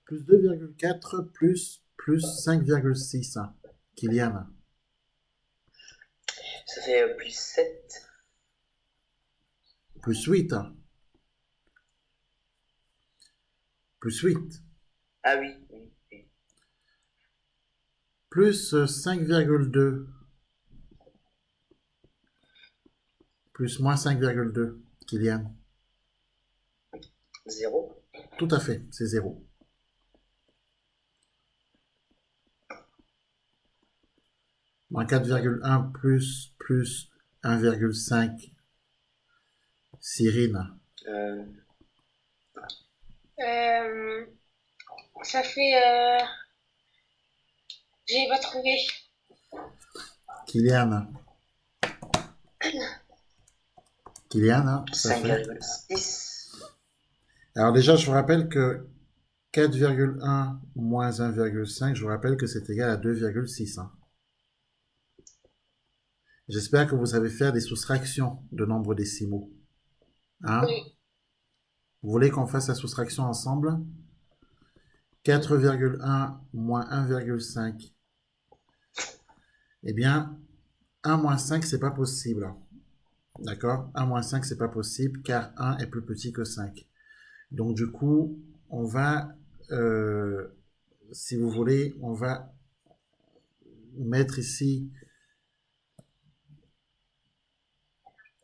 Plus 2,4 plus 5,6. Kylian. Ça fait plus 7. Plus 8. Plus 8. Ah oui, oui, oui. Plus 5,2. Plus moins 5,2. Kylian. 0. Tout à fait, c'est 0. Moins 4,1 plus 1,5. Cyrine. Euh, Euh, Ça fait. J'ai pas trouvé. Kylian. Kylian, ça fait. 5,6. Alors déjà, je vous rappelle que 4,1 moins 1,5, je vous rappelle que c'est égal à 2,6. J'espère que vous savez faire des soustractions de nombres décimaux. Hein? Oui. Vous voulez qu'on fasse la soustraction ensemble? 4,1 moins 1,5. Eh bien, 1 moins 5, c'est pas possible. D'accord? 1 moins 5, c'est pas possible car 1 est plus petit que 5. Donc du coup, on va, si vous voulez, on va mettre ici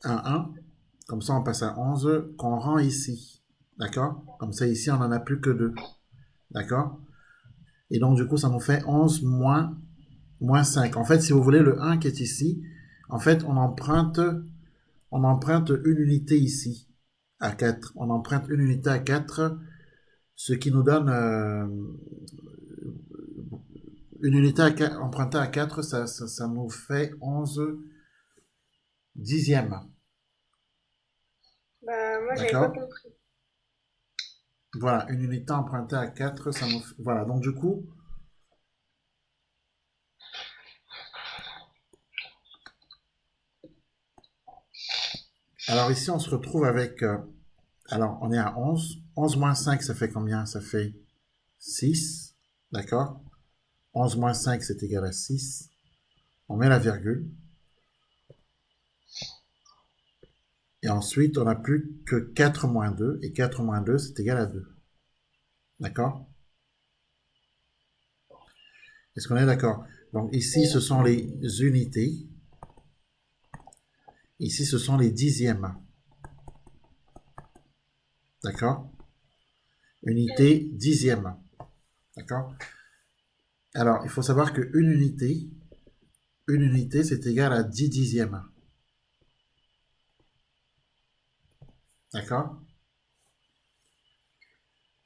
un 1. Comme ça, on passe à 11 qu'on rend ici. D'accord? Comme ça, ici, on n'en a plus que 2. D'accord? Et donc, du coup, ça nous fait 11 moins 5. En fait, si vous voulez, le 1 qui est ici, en fait, on emprunte une unité ici, à 4. On emprunte une unité à 4, ce qui nous donne une unité empruntée à 4, ça nous fait 11 dixièmes. Bah, moi, j'avais pas D'accord? compris. Voilà, une unité empruntée à 4, ça nous fait... Voilà, donc du coup, alors ici, on se retrouve avec... alors, on est à 11. 11 moins 5, ça fait combien? Ça fait 6. D'accord? 11 moins 5, c'est égal à 6. On met la virgule. Et ensuite, on n'a plus que 4 moins 2. Et 4 moins 2, c'est égal à 2. D'accord? Est-ce qu'on est d'accord? Donc ici, ce Oui. sont les unités. Ici, ce sont les dixièmes. D'accord? Unité, dixième. D'accord? Alors, il faut savoir une unité, c'est égal à 10 dixièmes. D'accord?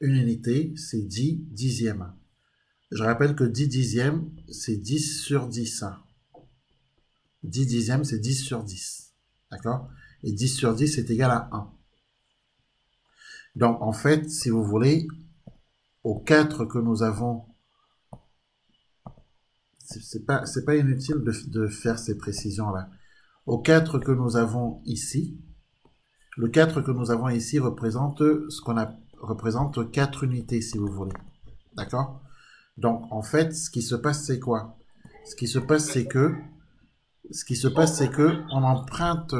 Une unité, c'est 10 dixièmes. Je rappelle que 10 dixièmes, c'est 10 sur 10. 10 dixièmes, c'est 10 sur 10. D'accord? Et 10 sur 10, c'est égal à 1. Donc, en fait, si vous voulez, aux 4 que nous avons, c'est pas inutile de faire ces précisions-là. Aux 4 que nous avons ici, le 4 que nous avons ici représente représente 4 unités, si vous voulez. D'accord? Donc, en fait, ce qui se passe, c'est quoi? Ce qui se passe, c'est que, on emprunte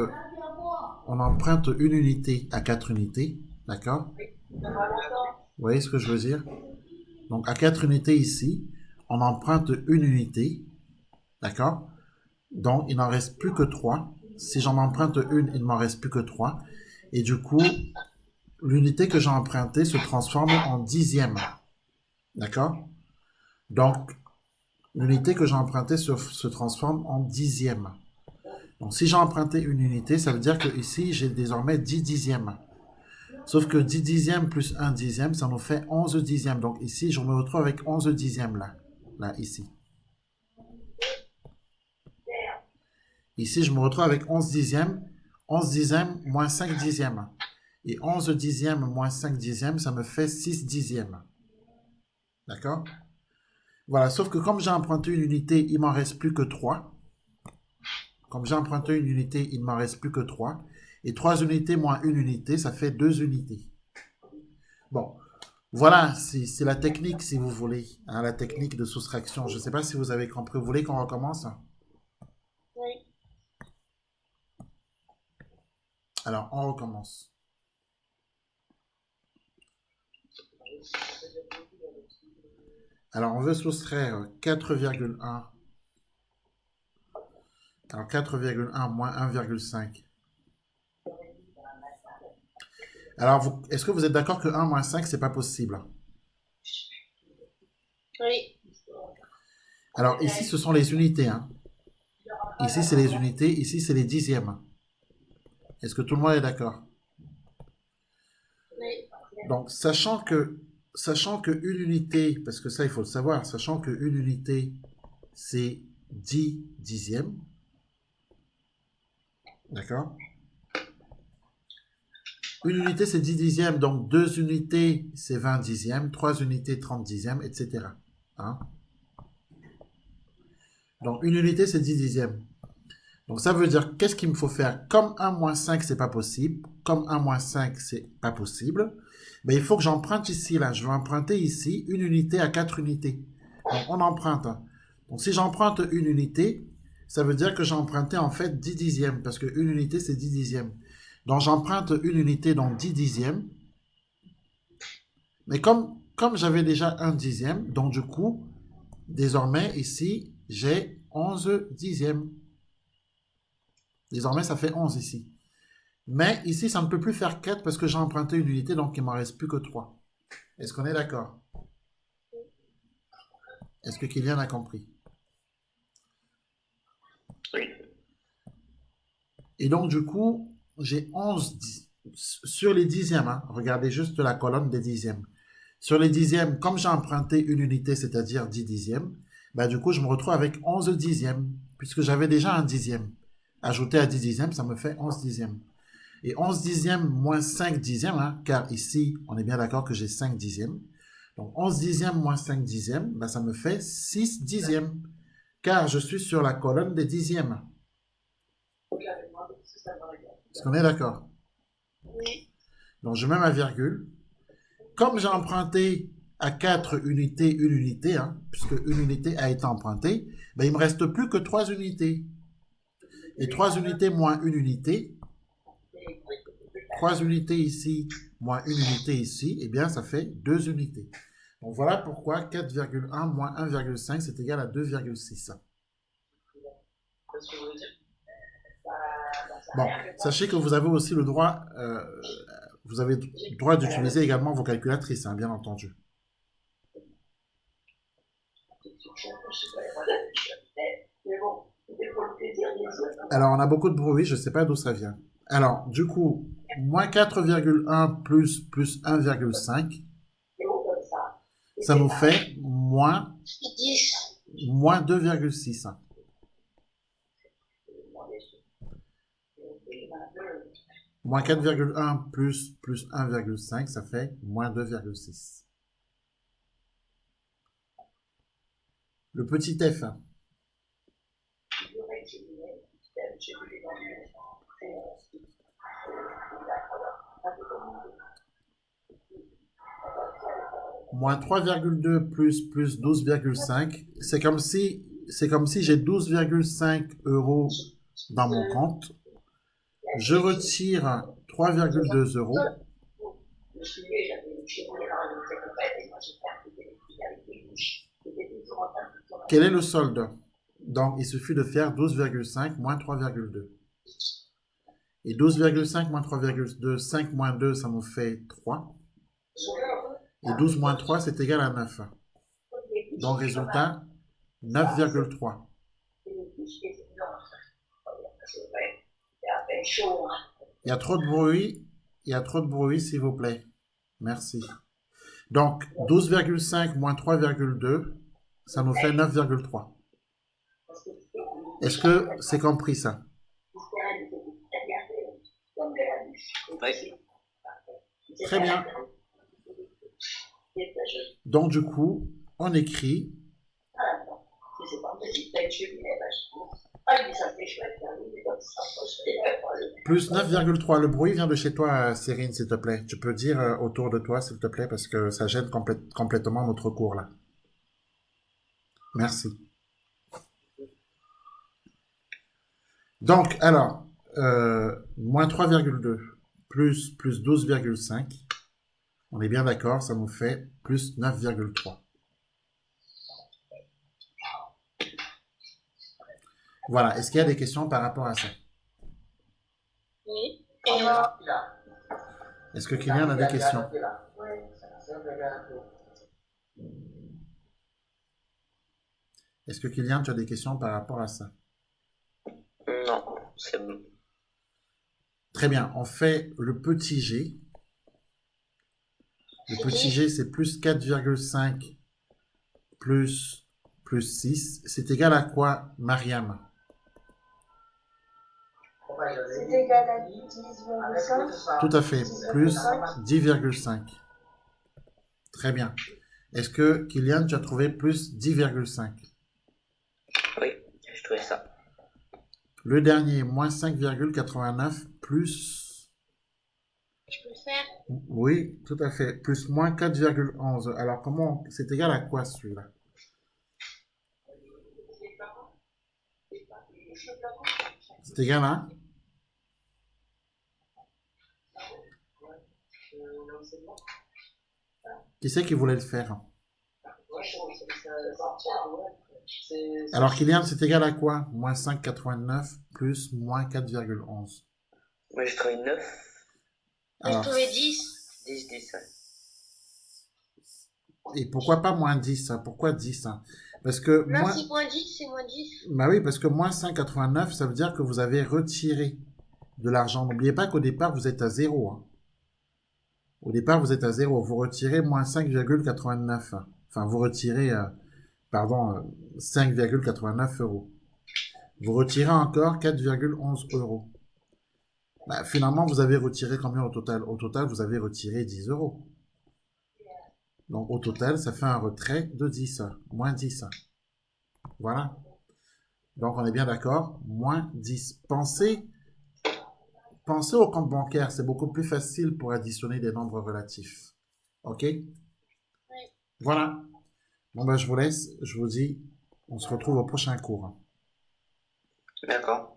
une unité à 4 unités. D'accord? Vous voyez ce que je veux dire? Donc, à 4 unités ici, on emprunte une unité. D'accord? Donc, il n'en reste plus que 3. Si j'en emprunte une, il ne m'en reste plus que 3. Et du coup, l'unité que j'ai empruntée se transforme en dixième. D'accord? Donc, l'unité que j'ai empruntée se transforme en dixième. Donc, si j'ai emprunté une unité, ça veut dire que ici, j'ai désormais 10 dixièmes. Sauf que 10 dixièmes plus 1 dixième, ça nous fait 11 dixièmes. Donc, ici, je me retrouve avec 11 dixièmes là. Là, ici. Ici, je me retrouve avec 11 dixièmes. 11 dixièmes moins 5 dixièmes. Et 11 dixièmes moins 5 dixièmes, ça me fait 6 dixièmes. D'accord? Voilà, sauf que comme j'ai emprunté une unité, il m'en reste plus que 3. Comme j'ai emprunté une unité, il ne m'en reste plus que 3. Et 3 unités moins une unité, ça fait 2 unités. Bon, Voilà, c'est la technique, si vous voulez, hein, la technique de soustraction. Je ne sais pas si vous avez compris. Vous voulez qu'on recommence? Oui. Alors, on recommence. Alors, on veut soustraire 4,1. Alors, 4,1 moins 1,5. Alors, est-ce que vous êtes d'accord que 1 moins 5, c'est pas possible? Oui. Alors, ici, ce sont les unités, hein. Ici, c'est les unités. Ici, c'est les dixièmes. Est-ce que tout le monde est d'accord? Oui. Donc, sachant que une unité, parce que ça, il faut le savoir, sachant que une unité, c'est 10 dixièmes, d'accord? Une unité, c'est 10 dixièmes, donc 2 unités, c'est 20 dixièmes, 3 unités, 30 dixièmes, etc. Hein? Donc, une unité, c'est 10 dixièmes. Donc, ça veut dire, qu'est-ce qu'il me faut faire? Comme 1 moins 5, c'est pas possible, comme 1 moins 5, c'est pas possible, ben, il faut que j'emprunte ici, là. Je vais emprunter ici une unité à 4 unités. Donc, on emprunte. Donc, si j'emprunte une unité, ça veut dire que j'ai emprunté en fait 10 dixièmes, parce qu'une unité, c'est 10 dixièmes. Donc, j'emprunte une unité, donc 10 dixièmes. Mais comme j'avais déjà un dixième, donc du coup, désormais, ici, j'ai 11 dixièmes. Désormais, ça fait 11 ici. Mais ici, ça ne peut plus faire 4 parce que j'ai emprunté une unité, donc il ne m'en reste plus que 3. Est-ce qu'on est d'accord? Est-ce que Kylian a compris? Oui. Et donc, du coup, j'ai 11 sur les dixièmes. Hein, regardez juste la colonne des dixièmes. Sur les dixièmes, comme j'ai emprunté une unité, c'est-à-dire 10 dixièmes, bah, du coup, je me retrouve avec 11 dixièmes, puisque j'avais déjà un dixième. Ajouté à 10 dixièmes, ça me fait 11 dixièmes. Et 11 dixièmes moins 5 dixièmes, hein, car ici, on est bien d'accord que j'ai 5 dixièmes. Donc 11 dixièmes moins 5 dixièmes, bah, ça me fait 6 dixièmes, car je suis sur la colonne des dixièmes. Est-ce qu'on est d'accord? Oui. Donc je mets ma virgule. Comme j'ai emprunté à 4 unités une unité, hein, puisque une unité a été empruntée, ben, il ne me reste plus que 3 unités. Et 3 unités moins une unité, 3 unités ici moins une unité ici, eh bien ça fait 2 unités. Donc voilà pourquoi 4,1 moins 1,5 c'est égal à 2,6. Bon, sachez que vous avez aussi le droit, vous avez le droit d'utiliser également vos calculatrices, hein, bien entendu. Alors, on a beaucoup de bruit, je ne sais pas d'où ça vient. Alors, du coup, moins 4,1 plus 1,5, ça nous fait moins 2,6. Moins 4,1 plus 1,5, ça fait moins 2,6. Le petit f. Moins 3,2 plus 12,5. C'est comme si j'ai 12,5 euros dans mon compte. Je retire 3,2 euros. Quel est le solde? Donc, il suffit de faire 12,5 moins 3,2. Et 12,5 moins 3,2, 5 moins 2, ça nous fait 3. Et 12 moins 3, c'est égal à 9. Donc, résultat, 9,3. Il y a trop de bruit. Il y a trop de bruit, s'il vous plaît. Merci. Donc, 12,5 moins 3,2, ça nous fait 9,3. Est-ce que c'est compris ça? Oui. Très bien. Donc, du coup, on écrit Ah, il s'affiche maintenant, il est comme ça, Plus 9,3. Le bruit vient de chez toi, Cyrine, s'il te plaît. Tu peux dire autour de toi, s'il te plaît, parce que ça gêne complètement notre cours là. Merci. Donc, alors, moins 3,2 plus 12,5. On est bien d'accord, ça nous fait plus 9,3. Voilà. Est-ce qu'il y a des questions par rapport à ça? Oui. Est-ce que Kylian a des questions? Est-ce que Kylian, tu as des questions par rapport à ça? Non, c'est bon. Très bien. On fait le petit g. Le petit g, c'est plus 4,5 plus 6. C'est égal à quoi, Mariam? C'est égal à 10,5. Tout à fait. Plus 10,5. Très bien. Est-ce que, Kylian, tu as trouvé plus 10,5? Oui, je trouvais ça. Le dernier, moins 5,89 plus... Je peux le faire. Oui, tout à fait. Plus moins 4,11. Alors, comment... C'est égal à quoi, celui-là? C'est égal à... Qui c'est qui voulait le faire? Alors, Kylian, c'est égal à quoi? Moins 5,89 plus moins 4,11. Moi, j'ai trouvé 9. Moi, j'ai Alors, trouvé 10. 10, 10. Ouais. et pourquoi pas moins 10? Hein? Pourquoi 10? Hein? Parce que Non, moins... c'est moins 10, c'est moins 10. Bah oui, parce que moins 5,89, ça veut dire que vous avez retiré de l'argent. N'oubliez pas qu'au départ, vous êtes à 0. Hein. Au départ, vous êtes à 0. Vous retirez moins 5,89. Enfin, vous retirez, pardon, 5,89 euros. Vous retirez encore 4,11 euros. Bah, finalement, vous avez retiré combien au total? Au total, vous avez retiré 10 euros. Donc, au total, ça fait un retrait de 10, moins 10. Voilà. Donc, on est bien d'accord. Moins 10. Pensez au compte bancaire. C'est beaucoup plus facile pour additionner des nombres relatifs. OK? Voilà. Bon, ben, je vous laisse. Je vous dis, on se retrouve au prochain cours. D'accord.